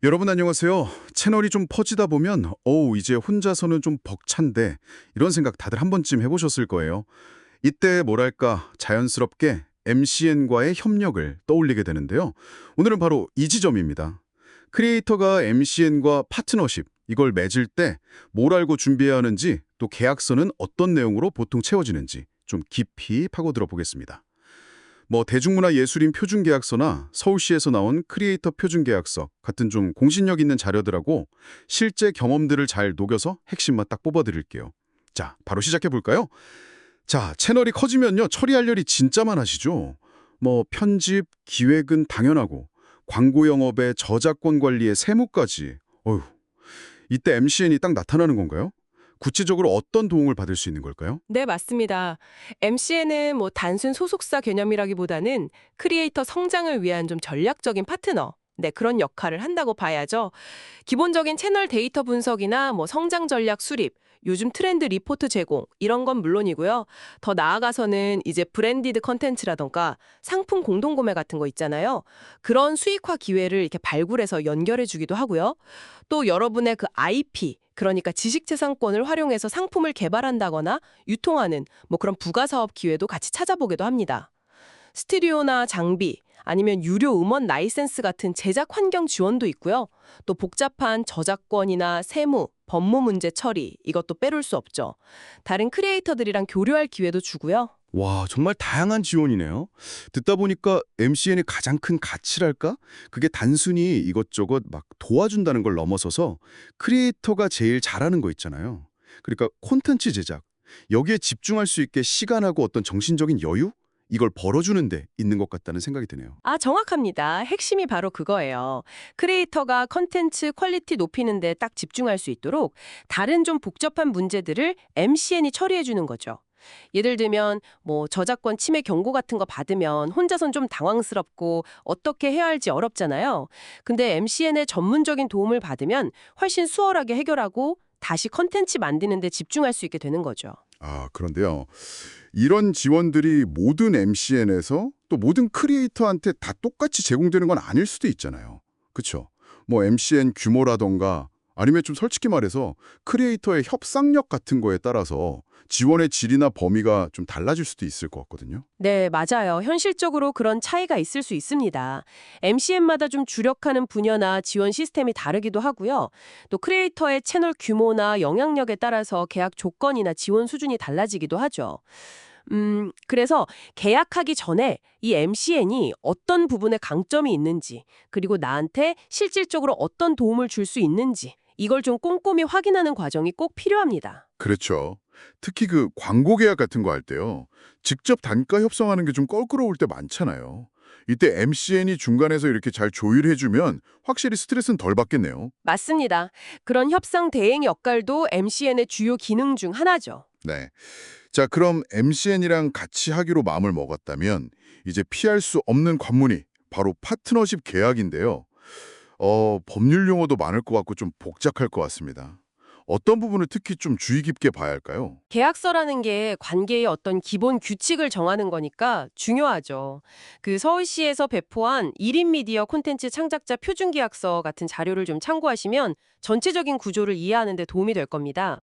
여러분 안녕하세요. 채널이 좀 퍼지다 보면 이제 혼자서는 좀 벅찬데 이런 생각 다들 한 번쯤 해보셨을 거예요. 이때 뭐랄까 자연스럽게 MCN과의 협력을 떠올리게 되는데요. 오늘은 바로 이 지점입니다. 크리에이터가 MCN과 파트너십 이걸 맺을 때 뭘 알고 준비해야 하는지 또 계약서는 어떤 내용으로 보통 채워지는지 좀 깊이 파고들어 보겠습니다. 대중문화 예술인 표준계약서나 서울시에서 나온 크리에이터 표준계약서 같은 좀 공신력 있는 자료들하고 실제 경험들을 잘 녹여서 핵심만 딱 뽑아드릴게요. 자, 바로 시작해 볼까요? 자, 채널이 커지면요, 처리할 일이 진짜 많아지죠. 편집, 기획은 당연하고 광고 영업에 저작권 관리에 세무까지. 어휴, 이때 MCN이 딱 나타나는 건가요? 구체적으로 어떤 도움을 받을 수 있는 걸까요? 네, 맞습니다. MCN은 단순 소속사 개념이라기보다는 크리에이터 성장을 위한 좀 전략적인 파트너, 네, 그런 역할을 한다고 봐야죠. 기본적인 채널 데이터 분석이나 성장 전략 수립, 요즘 트렌드 리포트 제공, 이런 건 물론이고요. 더 나아가서는 이제 브랜디드 컨텐츠라던가 상품 공동구매 같은 거 있잖아요. 그런 수익화 기회를 이렇게 발굴해서 연결해 주기도 하고요. 또 여러분의 그 IP, 그러니까 지식재산권을 활용해서 상품을 개발한다거나 유통하는 그런 부가사업 기회도 같이 찾아보기도 합니다. 스튜디오나 장비, 아니면 유료 음원 라이센스 같은 제작 환경 지원도 있고요. 또 복잡한 저작권이나 세무, 법무 문제 처리, 이것도 빼놓을 수 없죠. 다른 크리에이터들이랑 교류할 기회도 주고요. 와, 정말 다양한 지원이네요. 듣다 보니까 MCN의 가장 큰 가치랄까? 그게 단순히 이것저것 막 도와준다는 걸 넘어서서 크리에이터가 제일 잘하는 거 있잖아요. 그러니까 콘텐츠 제작. 여기에 집중할 수 있게 시간하고 어떤 정신적인 여유? 이걸 벌어주는 데 있는 것 같다는 생각이 드네요. 아, 정확합니다. 핵심이 바로 그거예요. 크리에이터가 컨텐츠 퀄리티 높이는 데 딱 집중할 수 있도록 다른 좀 복잡한 문제들을 MCN이 처리해 주는 거죠. 예를 들면 저작권 침해 경고 같은 거 받으면 혼자선 좀 당황스럽고 어떻게 해야 할지 어렵잖아요. 근데 MCN의 전문적인 도움을 받으면 훨씬 수월하게 해결하고 다시 컨텐츠 만드는 데 집중할 수 있게 되는 거죠. 아, 그런데요. 이런 지원들이 모든 MCN에서 또 모든 크리에이터한테 다 똑같이 제공되는 건 아닐 수도 있잖아요. 그렇죠? MCN 규모라던가 아니면 좀 솔직히 말해서 크리에이터의 협상력 같은 거에 따라서 지원의 질이나 범위가 좀 달라질 수도 있을 것 같거든요. 네, 맞아요. 현실적으로 그런 차이가 있을 수 있습니다. MCN마다 좀 주력하는 분야나 지원 시스템이 다르기도 하고요. 또 크리에이터의 채널 규모나 영향력에 따라서 계약 조건이나 지원 수준이 달라지기도 하죠. 그래서 계약하기 전에 이 MCN이 어떤 부분에 강점이 있는지, 그리고 나한테 실질적으로 어떤 도움을 줄 수 있는지, 이걸 좀 꼼꼼히 확인하는 과정이 꼭 필요합니다. 그렇죠. 특히 그 광고 계약 같은 거 할 때요. 직접 단가 협상하는 게 좀 껄끄러울 때 많잖아요. 이때 MCN이 중간에서 이렇게 잘 조율해주면 확실히 스트레스는 덜 받겠네요. 맞습니다. 그런 협상 대행 역할도 MCN의 주요 기능 중 하나죠. 네. 자, 그럼 MCN이랑 같이 하기로 마음을 먹었다면 이제 피할 수 없는 관문이 바로 파트너십 계약인데요. 법률 용어도 많을 것 같고 좀 복잡할 것 같습니다. 어떤 부분을 특히 좀 주의 깊게 봐야 할까요? 계약서라는 게 관계의 어떤 기본 규칙을 정하는 거니까 중요하죠. 그 서울시에서 배포한 1인 미디어 콘텐츠 창작자 표준계약서 같은 자료를 좀 참고하시면 전체적인 구조를 이해하는 데 도움이 될 겁니다.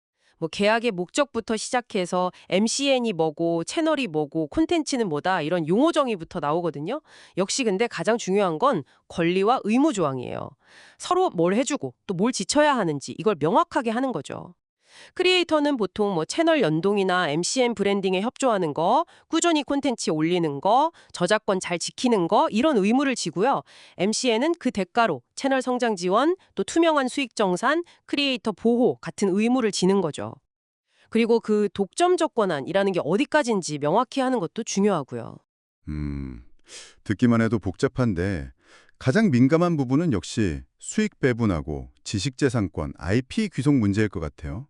계약의 목적부터 시작해서 MCN이 뭐고 채널이 뭐고 콘텐츠는 뭐다 이런 용어 정의부터 나오거든요. 역시 근데 가장 중요한 건 권리와 의무 조항이에요. 서로 뭘 해주고 또 뭘 지쳐야 하는지 이걸 명확하게 하는 거죠. 크리에이터는 보통 채널 연동이나 MCN 브랜딩에 협조하는 거, 꾸준히 콘텐츠 올리는 거, 저작권 잘 지키는 거 이런 의무를 지고요. MCN은 그 대가로 채널 성장 지원, 또 투명한 수익 정산, 크리에이터 보호 같은 의무를 지는 거죠. 그리고 그 독점 조건안이라는 게 어디까지인지 명확히 하는 것도 중요하고요. 음, 듣기만 해도 복잡한데 가장 민감한 부분은 역시 수익 배분하고 지식재산권, IP 귀속 문제일 것 같아요.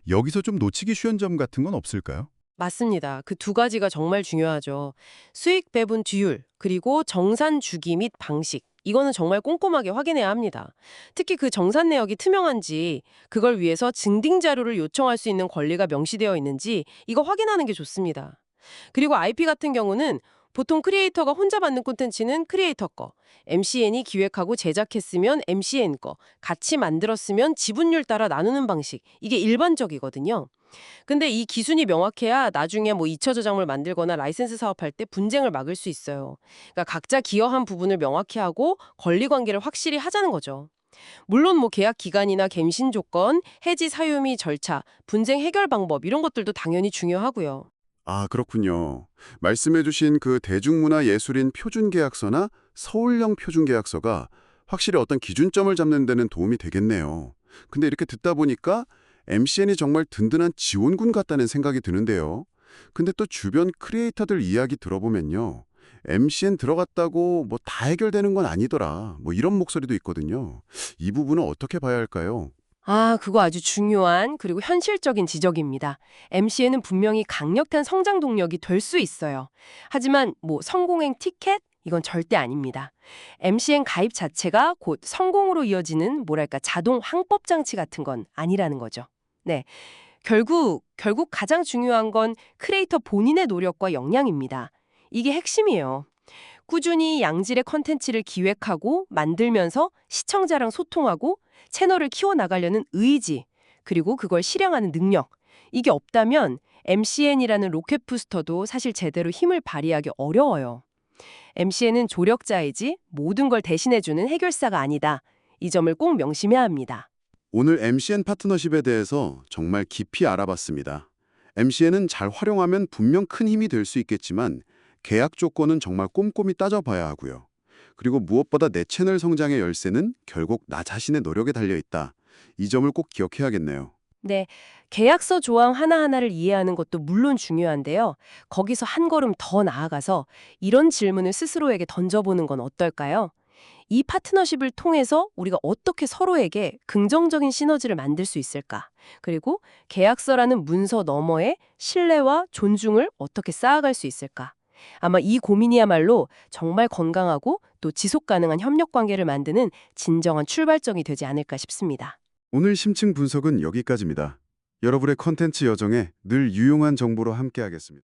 여기서 좀 놓치기 쉬운 점 같은 건 없을까요? 맞습니다. 그 두 가지가 정말 중요하죠. 수익 배분 비율, 그리고 정산 주기 및 방식. 이거는 정말 꼼꼼하게 확인해야 합니다. 특히 그 정산 내역이 투명한지, 그걸 위해서 증빙 자료를 요청할 수 있는 권리가 명시되어 있는지 이거 확인하는 게 좋습니다. 그리고 IP 같은 경우는 보통 크리에이터가 혼자 만든 콘텐츠는 크리에이터 거, MCN이 기획하고 제작했으면 MCN 거, 같이 만들었으면 지분율 따라 나누는 방식. 이게 일반적이거든요. 근데 이 기준이 명확해야 나중에 뭐 2차 저작물 만들거나 라이센스 사업할 때 분쟁을 막을 수 있어요. 그러니까 각자 기여한 부분을 명확히 하고 권리 관계를 확실히 하자는 거죠. 물론 뭐 계약 기간이나 갱신 조건, 해지 사유 및 절차, 분쟁 해결 방법 이런 것들도 당연히 중요하고요. 아, 그렇군요. 말씀해주신 그 대중문화예술인 표준계약서나 서울형 표준계약서가 확실히 어떤 기준점을 잡는 데는 도움이 되겠네요. 근데 이렇게 듣다 보니까 MCN이 정말 든든한 지원군 같다는 생각이 드는데요. 근데 또 주변 크리에이터들 이야기 들어보면요. MCN 들어갔다고 뭐 다 해결되는 건 아니더라. 뭐 이런 목소리도 있거든요. 이 부분은 어떻게 봐야 할까요? 그거 아주 중요한 그리고 현실적인 지적입니다. MCN은 분명히 강력한 성장 동력이 될 수 있어요. 하지만 뭐 성공행 티켓? 이건 절대 아닙니다. MCN 가입 자체가 곧 성공으로 이어지는 뭐랄까 자동 황법 장치 같은 건 아니라는 거죠. 네. 결국 가장 중요한 건 크리에이터 본인의 노력과 역량입니다. 이게 핵심이에요. 꾸준히 양질의 컨텐츠를 기획하고 만들면서 시청자랑 소통하고 채널을 키워나가려는 의지, 그리고 그걸 실행하는 능력. 이게 없다면 MCN이라는 로켓 부스터도 사실 제대로 힘을 발휘하기 어려워요. MCN은 조력자이지 모든 걸 대신해주는 해결사가 아니다. 이 점을 꼭 명심해야 합니다. 오늘 MCN 파트너십에 대해서 정말 깊이 알아봤습니다. MCN은 잘 활용하면 분명 큰 힘이 될 수 있겠지만 계약 조건은 정말 꼼꼼히 따져봐야 하고요. 그리고 무엇보다 내 채널 성장의 열쇠는 결국 나 자신의 노력에 달려 있다. 이 점을 꼭 기억해야겠네요. 네, 계약서 조항 하나하나를 이해하는 것도 물론 중요한데요. 거기서 한 걸음 더 나아가서 이런 질문을 스스로에게 던져보는 건 어떨까요? 이 파트너십을 통해서 우리가 어떻게 서로에게 긍정적인 시너지를 만들 수 있을까? 그리고 계약서라는 문서 너머에 신뢰와 존중을 어떻게 쌓아갈 수 있을까? 아마 이 고민이야말로 정말 건강하고 또 지속 가능한 협력 관계를 만드는 진정한 출발점이 되지 않을까 싶습니다. 오늘 심층 분석은 여기까지입니다. 여러분의 컨텐츠 여정에 늘 유용한 정보로 함께하겠습니다.